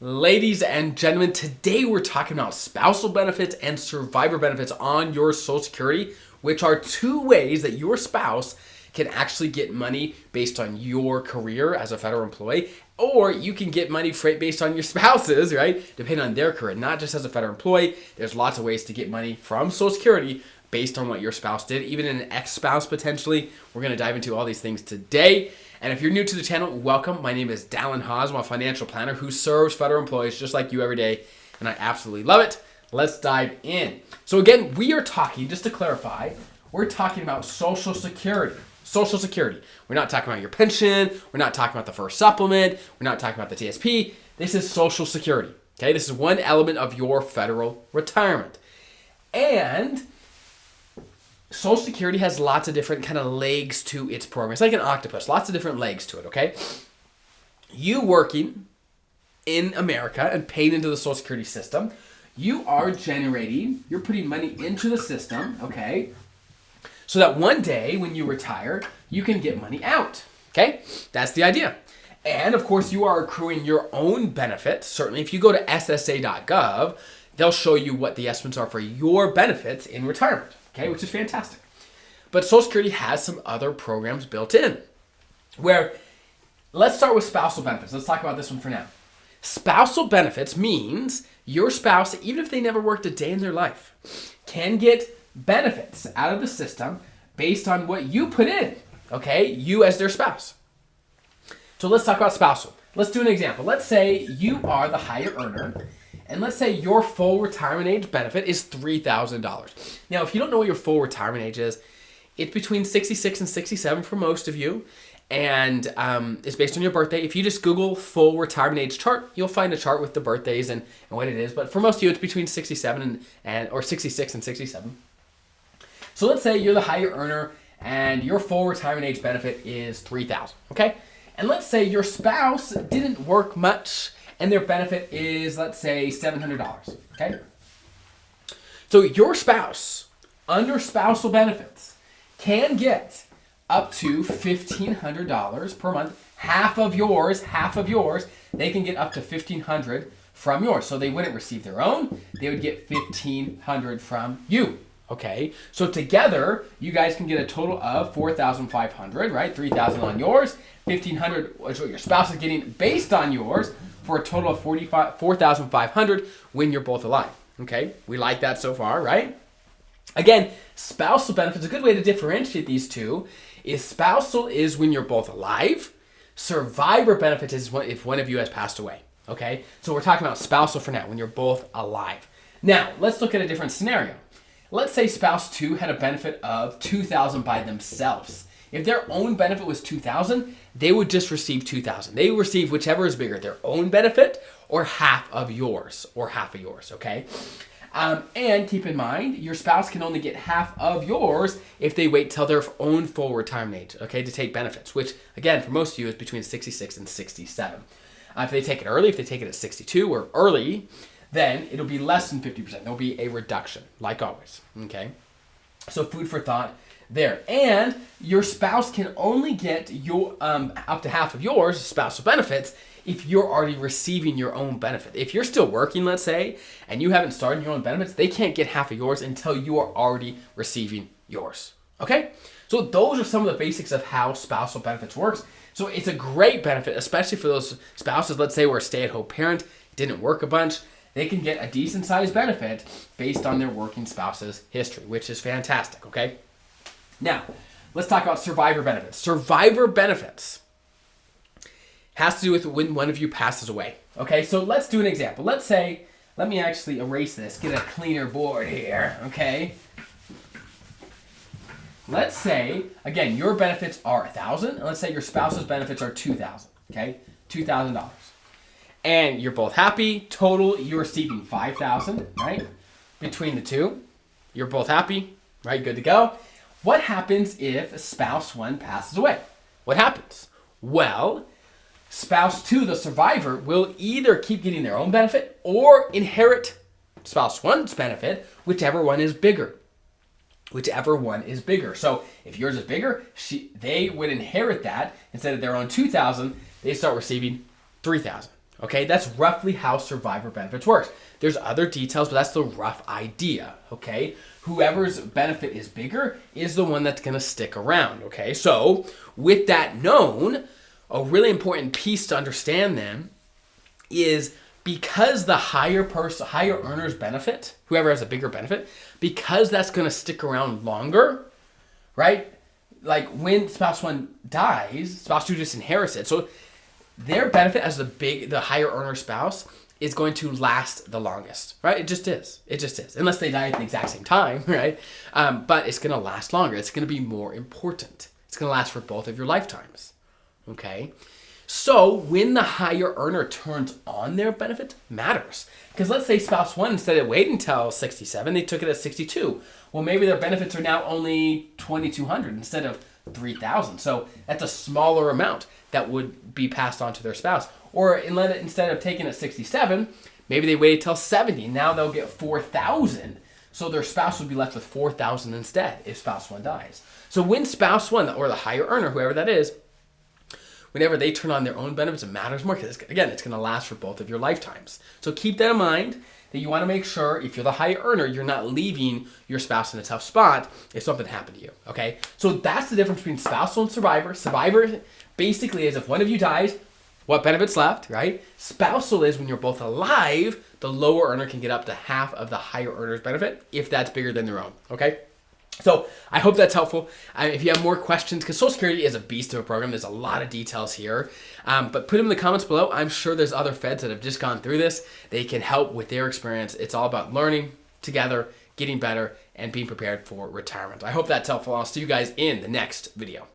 Ladies and gentlemen, today we're talking about spousal benefits and survivor benefits on your Social Security, which are two ways that your spouse can actually get money based on your career as a federal employee, or you can get money based on your spouses, right? Depending on their career, not just as a federal employee. There's lots of ways to get money from Social Security based on what your spouse did, even an ex-spouse potentially. We're going to dive into all these things today. And if you're new to the channel, welcome. My name is Dallin Haas. I'm a financial planner who serves federal employees just like you every day, and I absolutely love it. Let's dive in. So again, we are talking, just to clarify, we're talking about Social Security. Social Security. We're not talking about your pension. We're not talking about the FERS supplement. We're not talking about the TSP. This is Social Security. Okay, this is one element of your federal retirement. And Social Security has lots of different kind of legs to its program. It's like an octopus, lots of different legs to it, okay? You working in America and paid into the Social Security system, you are generating, you're putting money into the system, okay? So that one day when you retire, you can get money out, okay? That's the idea. And of course, you are accruing your own benefits. Certainly, if you go to ssa.gov, they'll show you what the estimates are for your benefits in retirement. Okay, which is fantastic. But Social Security has some other programs built in where, let's start with spousal benefits. Let's talk about this one for now. Spousal benefits means your spouse, even if they never worked a day in their life, can get benefits out of the system based on what you put in, okay? You as their spouse. So let's talk about spousal. Let's do an example. Let's say you are the higher earner, and let's say your full retirement age benefit is $3,000. Now, if you don't know what your full retirement age is, it's between 66 and 67 for most of you, and it's based on your birthday. If you just Google full retirement age chart, you'll find a chart with the birthdays and what it is. But for most of you, it's between 67 or 66 and 67. So let's say you're the higher earner, and your full retirement age benefit is $3,000. Okay, and let's say your spouse didn't work much, and their benefit is, let's say, $700, okay? So your spouse, under spousal benefits, can get up to $1,500 per month. Half of yours, they can get up to $1,500 from yours. So they wouldn't receive their own, they would get $1,500 from you, okay? So together, you guys can get a total of $4,500, right? $3,000 on yours, $1,500 is what your spouse is getting based on yours, for a total of $4,500 when you're both alive. Okay, we like that so far, right? Again, spousal benefits, a good way to differentiate these two is spousal is when you're both alive. Survivor benefits is if one of you has passed away. Okay, so we're talking about spousal for now, when you're both alive. Now, let's look at a different scenario. Let's say spouse 2 had a benefit of $2,000 by themselves. If their own benefit was $2,000, they would just receive $2,000. They receive whichever is bigger, their own benefit or half of yours, okay? And keep in mind, your spouse can only get half of yours if they wait till their own full retirement age, okay, to take benefits, which, again, for most of you is between 66 and 67. If they take it early, if they take it at 62 or early, then it'll be less than 50%. There'll be a reduction, like always, okay? So food for thought there. And your spouse can only get your up to half of yours, spousal benefits, if you're already receiving your own benefit. If you're still working, let's say, and you haven't started your own benefits, they can't get half of yours until you are already receiving yours. Okay? So those are some of the basics of how spousal benefits works. So it's a great benefit, especially for those spouses, let's say, were a stay-at-home parent, didn't work a bunch. They can get a decent-sized benefit based on their working spouse's history, which is fantastic, okay? Now, let's talk about survivor benefits. Survivor benefits has to do with when one of you passes away. Okay, so let's do an example. Let's say, let me actually erase this, get a cleaner board here, okay? Let's say, again, your benefits are $1,000, and let's say your spouse's benefits are $2,000, okay? $2,000. And you're both happy. Total, you're receiving $5,000, right? Between the two, you're both happy, right? Good to go. What happens if spouse 1 passes away? What happens? Well, spouse 2, the survivor, will either keep getting their own benefit or inherit spouse 1's benefit, whichever one is bigger. So if yours is bigger, they would inherit that. Instead of their own $2,000, they start receiving $3,000. Okay, that's roughly how survivor benefits works. There's other details, but that's the rough idea. Okay, whoever's benefit is bigger is the one that's going to stick around. Okay, so with that known, a really important piece to understand then is because the higher earner's benefit, whoever has a bigger benefit, because that's going to stick around longer, right? Like when spouse one dies, spouse two just inherits it. So their benefit as the higher earner spouse is going to last the longest, right? It just is. It just is. Unless they die at the exact same time, right? But it's going to last longer. It's going to be more important. It's going to last for both of your lifetimes, okay? So when the higher earner turns on their benefit, matters. Because let's say spouse one, instead of waiting until 67, they took it at 62. Well, maybe their benefits are now only $2,200 instead of $3,000. So that's a smaller amount that would be passed on to their spouse. Or instead of taking it at 67, maybe they waited till 70. Now they'll get $4,000. So their spouse would be left with $4,000 instead if spouse one dies. So when spouse one, or the higher earner, whoever that is, whenever they turn on their own benefits, it matters more because, again, it's going to last for both of your lifetimes. So keep that in mind, that you want to make sure if you're the high earner, you're not leaving your spouse in a tough spot if something happened to you, okay? So that's the difference between spousal and survivor. Survivor basically is if one of you dies, what benefits left, right? Spousal is when you're both alive, the lower earner can get up to half of the higher earner's benefit if that's bigger than their own, okay? So I hope that's helpful. If you have more questions, because Social Security is a beast of a program, there's a lot of details here, but put them in the comments below. I'm sure there's other feds that have just gone through this. They can help with their experience. It's all about learning together, getting better, and being prepared for retirement. I hope that's helpful. I'll see you guys in the next video.